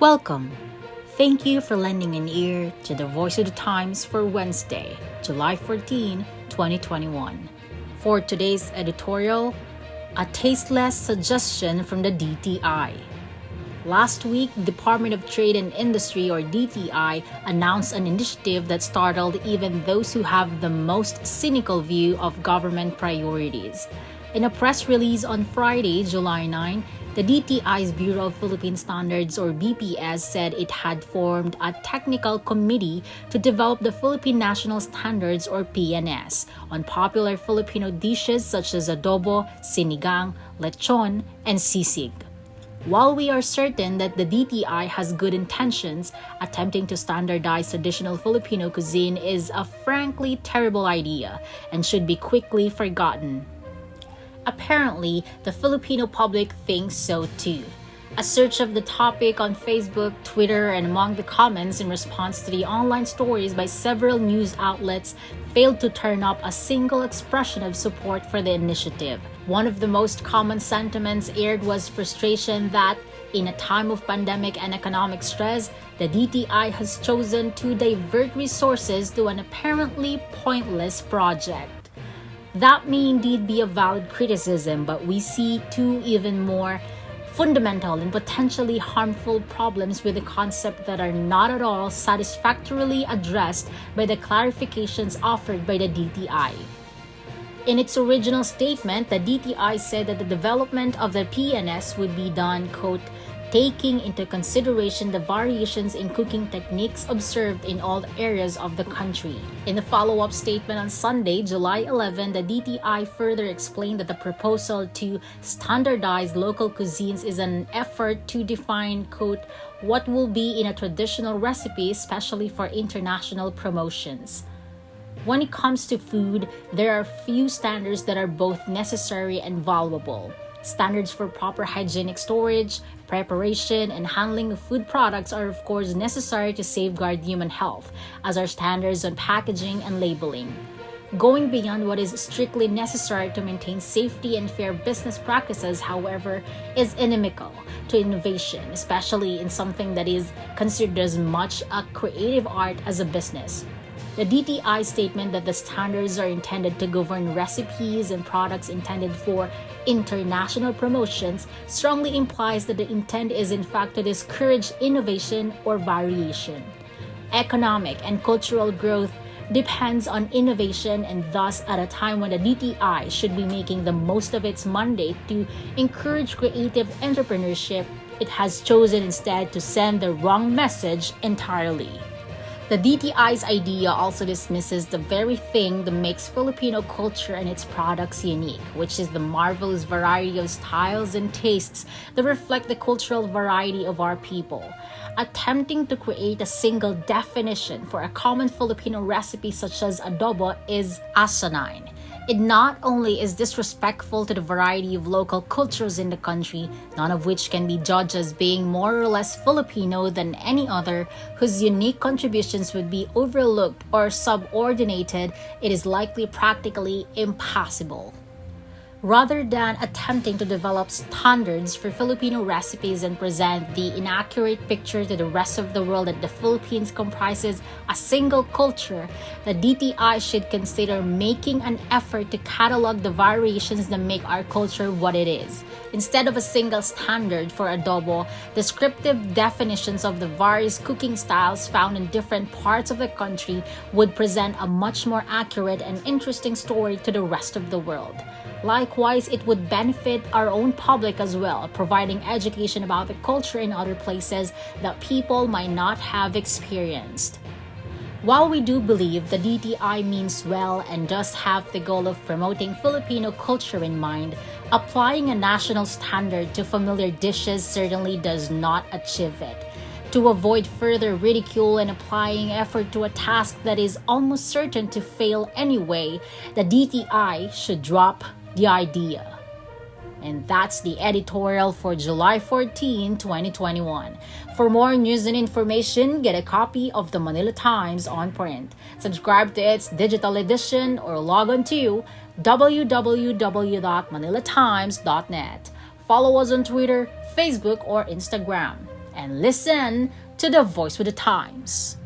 Welcome. Thank you for lending an ear to the Voice of the Times for Wednesday, July 14, 2021. For today's editorial, a tasteless suggestion from the DTI. Last week, the Department of Trade and Industry, or DTI, announced an initiative that startled even those who have the most cynical view of government priorities. In a press release on Friday, July 9, the DTI's Bureau of Philippine Standards, or BPS, said it had formed a technical committee to develop the Philippine National Standards, or PNS, on popular Filipino dishes such as adobo, sinigang, lechon, and sisig. While we are certain that the DTI has good intentions, attempting to standardize traditional Filipino cuisine is a frankly terrible idea and should be quickly forgotten. Apparently, the Filipino public thinks so too. A search of the topic on Facebook, Twitter, and among the comments in response to the online stories by several news outlets failed to turn up a single expression of support for the initiative. One of the most common sentiments aired was frustration that, in a time of pandemic and economic stress, the DTI has chosen to divert resources to an apparently pointless project. That may indeed be a valid criticism, but we see two even more fundamental and potentially harmful problems with the concept that are not at all satisfactorily addressed by the clarifications offered by the DTI. In its original statement, the DTI said that the development of the PNS would be done, quote, taking into consideration the variations in cooking techniques observed in all areas of the country. In the follow-up statement on Sunday, July 11, the DTI further explained that the proposal to standardize local cuisines is an effort to define, quote, what will be in a traditional recipe, especially for international promotions. When it comes to food, there are few standards that are both necessary and valuable. Standards for proper hygienic storage, preparation, and handling of food products are of course necessary to safeguard human health, as are standards on packaging and labeling. Going beyond what is strictly necessary to maintain safety and fair business practices, however, is inimical to innovation, especially in something that is considered as much a creative art as a business. The DTI statement that the standards are intended to govern recipes and products intended for international promotions strongly implies that the intent is in fact to discourage innovation or variation. Economic and cultural growth depends on innovation, and thus at a time when the DTI should be making the most of its mandate to encourage creative entrepreneurship, it has chosen instead to send the wrong message entirely. The DTI's idea also dismisses the very thing that makes Filipino culture and its products unique, which is the marvelous variety of styles and tastes that reflect the cultural variety of our people. Attempting to create a single definition for a common Filipino recipe such as adobo is asinine. It not only is disrespectful to the variety of local cultures in the country, none of which can be judged as being more or less Filipino than any other, whose unique contributions would be overlooked or subordinated, it is likely practically impossible. Rather than attempting to develop standards for Filipino recipes and present the inaccurate picture to the rest of the world that the Philippines comprises a single culture, the DTI should consider making an effort to catalog the variations that make our culture what it is. Instead of a single standard for adobo, descriptive definitions of the various cooking styles found in different parts of the country would present a much more accurate and interesting story to the rest of the world. Likewise, it would benefit our own public as well, providing education about the culture in other places that people might not have experienced. While we do believe the DTI means well and does have the goal of promoting Filipino culture in mind, applying a national standard to familiar dishes certainly does not achieve it. To avoid further ridicule and applying effort to a task that is almost certain to fail anyway, the DTI should drop the idea. And that's the editorial for July 14, 2021. For more news and information, get a copy of the Manila Times on print. Subscribe to its digital edition or log on to www.manilatimes.net. Follow us on Twitter, Facebook, or Instagram. and listen to the voice of the times.